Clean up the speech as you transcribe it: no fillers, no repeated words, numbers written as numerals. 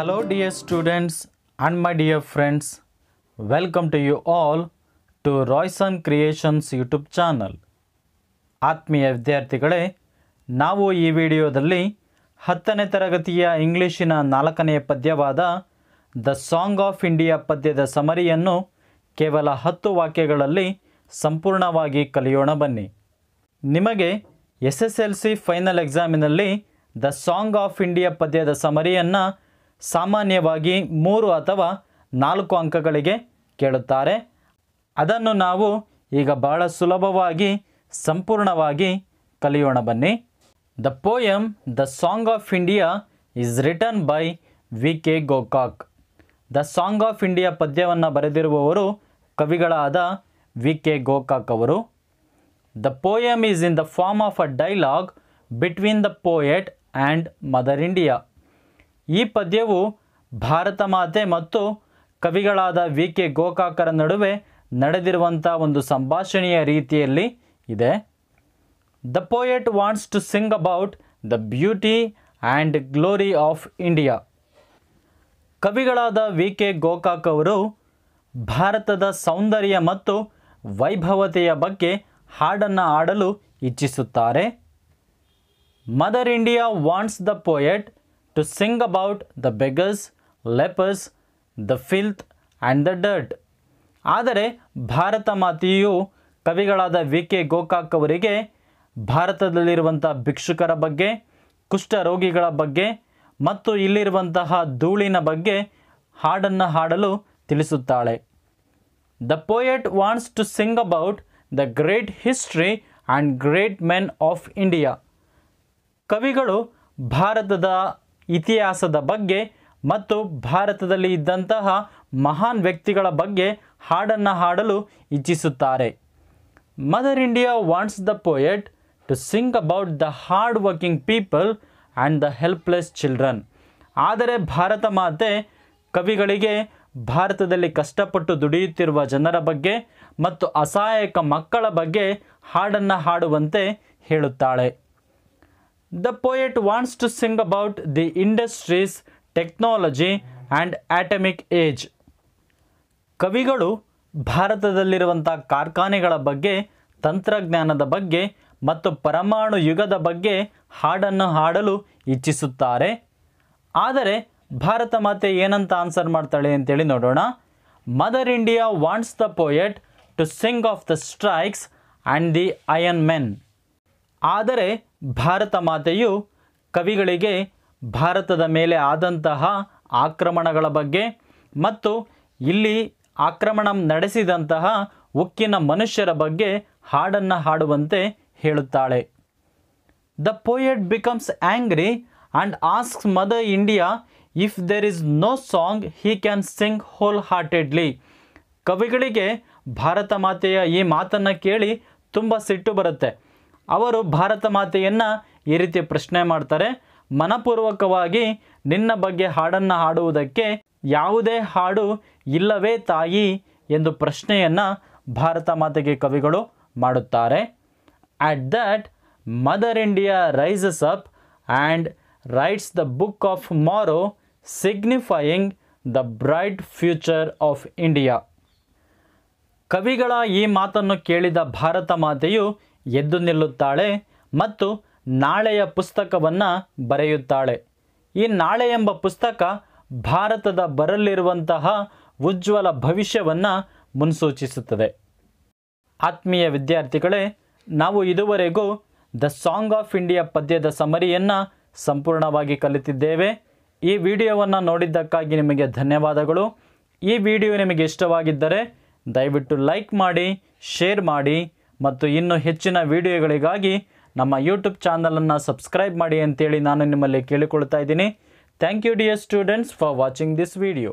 Hello dear students and my dear friends, welcome to you all to Royson Creations YouTube channel. ಆತ್ಮೀಯ ವಿದ್ಯಾರ್ಥಿಗಳೇ, ನಾವು ಈ ವಿಡಿಯೋದಲ್ಲಿ 10ನೇ ತರಗತಿಯ ಇಂಗ್ಲಿಷಿನ 4ನೇ ಪದ್ಯವಾದ ದ ಸಾಂಗ್ ಆಫ್ ಇಂಡಿಯಾ ಪದ್ಯದ ಸಮರಿಯನ್ನು ಕೇವಲ 10 ವಾಕ್ಯಗಳಲ್ಲಿ ಸಂಪೂರ್ಣವಾಗಿ ಕಲಿಯೋಣ ಬನ್ನಿ. ನಿಮಗೆ SSLC ಫೈನಲ್ ಎಕ್ಸಾಮಿನಲ್ಲಿ ದ ಸಾಂಗ್ ಆಫ್ ಇಂಡಿಯಾ ಪದ್ಯದ ಸಮರಿಯನ್ನು ಸಾಮಾನ್ಯವಾಗಿ 3 ಅಥವಾ 4 ಅಂಕಗಳಿಗೆ ಕೇಳುತ್ತಾರೆ. ಅದನ್ನು ನಾವು ಈಗ ಬಹಳ ಸುಲಭವಾಗಿ ಸಂಪೂರ್ಣವಾಗಿ ಕಲಿಯೋಣ ಬನ್ನಿ. The poem the song of India is written by VK Gokak. The song of India ಪದ್ಯವನ್ನು ಬರೆದಿರುವವರು ಕವಿಗಳಾದ VK ಗೋಕಾಕ್ ಅವರು. The poem is in the form of a dialogue between the poet and mother India. ಈ ಪದ್ಯವು ಭಾರತ ಮಾತೆ ಮತ್ತು ಕವಿಗಳಾದ VK ಗೋಕಾಕರ ನಡುವೆ ನಡೆದಿರುವಂಥ ಒಂದು ಸಂಭಾಷಣೆಯ ರೀತಿಯಲ್ಲಿ ಇದೆ. The poet wants to sing about the beauty and glory of India. ಕವಿಗಳಾದ VK ಗೋಕಾಕ್ ಅವರು ಭಾರತದ ಸೌಂದರ್ಯ ಮತ್ತು ವೈಭವತೆಯ ಬಗ್ಗೆ ಹಾಡನ್ನು ಆಡಲು ಇಚ್ಛಿಸುತ್ತಾರೆ. Mother India wants the poet to sing about the beggars, lepers, the filth and the dirt. ಆದರೆ ಭಾರತ ಮಾತೆಯು ಕವಿಗಳಾದ VK ಗೋಕಾಕ್ ಅವರಿಗೆ ಭಾರತದಲ್ಲಿರುವಂಥ ಭಿಕ್ಷುಕರ ಬಗ್ಗೆ, ಕುಷ್ಠರೋಗಿಗಳ ಬಗ್ಗೆ ಮತ್ತು ಇಲ್ಲಿರುವಂತಹ ಧೂಳಿನ ಬಗ್ಗೆ ಹಾಡನ್ನು ಹಾಡಲು ತಿಳಿಸುತ್ತಾಳೆ. The poet wants to sing about the great history and great men of India. ಕವಿಗಳು ಭಾರತದ ಇತಿಹಾಸದ ಬಗ್ಗೆ ಮತ್ತು ಭಾರತದಲ್ಲಿ ಇದ್ದಂತಹ ಮಹಾನ್ ವ್ಯಕ್ತಿಗಳ ಬಗ್ಗೆ ಹಾಡನ್ನು ಹಾಡಲು ಇಚ್ಛಿಸುತ್ತಾರೆ. Mother India wants the poet to sing about the hard working people and the helpless children. ಆದರೆ ಭಾರತ ಮಾತೆ ಕವಿಗಳಿಗೆ ಭಾರತದಲ್ಲಿ ಕಷ್ಟಪಟ್ಟು ದುಡಿಯುತ್ತಿರುವ ಜನರ ಬಗ್ಗೆ ಮತ್ತು ಅಸಹಾಯಕ ಮಕ್ಕಳ ಬಗ್ಗೆ ಹಾಡನ್ನು ಹಾಡುವಂತೆ ಹೇಳುತ್ತಾಳೆ. The poet wants to sing about the industries, technology and atomic age. ಕವಿಗಳು ಭಾರತದಲ್ಲಿರುವಂಥ ಕಾರ್ಖಾನೆಗಳ ಬಗ್ಗೆ, ತಂತ್ರಜ್ಞಾನದ ಬಗ್ಗೆ ಮತ್ತು ಪರಮಾಣು ಯುಗದ ಬಗ್ಗೆ ಹಾಡನ್ನು ಹಾಡಲು ಇಚ್ಛಿಸುತ್ತಾರೆ. ಆದರೆ ಭಾರತ ಮಾತೆ ಏನಂತ ಆನ್ಸರ್ ಮಾಡ್ತಾಳೆ ಅಂತೇಳಿ ನೋಡೋಣ. Mother India wants the poet to sing of the strikes and the iron men. ಆದರೆ ಭಾರತ ಮಾತೆಯು ಕವಿಗಳಿಗೆ ಭಾರತದ ಮೇಲೆ ಆದಂತಹ ಆಕ್ರಮಣಗಳ ಬಗ್ಗೆ ಮತ್ತು ಇಲ್ಲಿ ಆಕ್ರಮಣ ನಡೆಸಿದಂತಹ ಉಕ್ಕಿನ ಮನುಷ್ಯರ ಬಗ್ಗೆ ಹಾಡನ್ನು ಹಾಡುವಂತೆ ಹೇಳುತ್ತಾಳೆ. The poet becomes angry and asks mother India if there is no song he can sing wholeheartedly. ಕವಿಗಳಿಗೆ ಭಾರತ ಮಾತೆಯ ಈ ಮಾತನ್ನು ಕೇಳಿ ತುಂಬ ಸಿಟ್ಟು ಬರುತ್ತೆ. ಅವರು ಭಾರತ ಮಾತೆಯನ್ನು ಈ ರೀತಿ ಪ್ರಶ್ನೆ ಮಾಡ್ತಾರೆ, ಮನಪೂರ್ವಕವಾಗಿ ನಿನ್ನ ಬಗ್ಗೆ ಹಾಡನ್ನು ಹಾಡುವುದಕ್ಕೆ ಯಾವುದೇ ಹಾಡು ಇಲ್ಲವೇ ತಾಯಿ ಎಂದು ಪ್ರಶ್ನೆಯನ್ನು ಭಾರತ ಮಾತೆಗೆ ಕವಿಗಳು ಮಾಡುತ್ತಾರೆ. At that mother India rises up and writes the book of morrow signifying the bright future of India. ಕವಿಗಳ ಈ ಮಾತನ್ನು ಕೇಳಿದ ಭಾರತ ಮಾತೆಯು ಎದ್ದು ನಿಲ್ಲುತ್ತಾಳೆ ಮತ್ತು ನಾಳೆಯ ಪುಸ್ತಕವನ್ನು ಬರೆಯುತ್ತಾಳೆ. ಈ ನಾಳೆ ಎಂಬ ಪುಸ್ತಕ ಭಾರತದ ಬರಲಿರುವಂತಹ ಉಜ್ವಲ ಭವಿಷ್ಯವನ್ನು ಮುನ್ಸೂಚಿಸುತ್ತದೆ. ಆತ್ಮೀಯ ವಿದ್ಯಾರ್ಥಿಗಳೇ, ನಾವು ಇದುವರೆಗೂ ದ ಸಾಂಗ್ ಆಫ್ ಇಂಡಿಯಾ ಪದ್ಯದ ಸಮರಿಯನ್ನು ಸಂಪೂರ್ಣವಾಗಿ ಕಲಿತಿದ್ದೇವೆ. ಈ ವಿಡಿಯೋವನ್ನು ನೋಡಿದ್ದಕ್ಕಾಗಿ ನಿಮಗೆ ಧನ್ಯವಾದಗಳು. ಈ ವಿಡಿಯೋ ನಿಮಗೆ ಇಷ್ಟವಾಗಿದ್ದರೆ ದಯವಿಟ್ಟು ಲೈಕ್ ಮಾಡಿ, ಶೇರ್ ಮಾಡಿ ಮತ್ತು ಇನ್ನೂ ಹೆಚ್ಚಿನ ವಿಡಿಯೋಗಳಿಗಾಗಿ ನಮ್ಮ ಯೂಟ್ಯೂಬ್ ಚಾನಲನ್ನು ಸಬ್ಸ್ಕ್ರೈಬ್ ಮಾಡಿ ಅಂತೇಳಿ ನಾನು ನಿಮ್ಮಲ್ಲಿ ಕೇಳಿಕೊಳ್ತಾ ಇದ್ದೀನಿ. Thank you dear students for watching this video.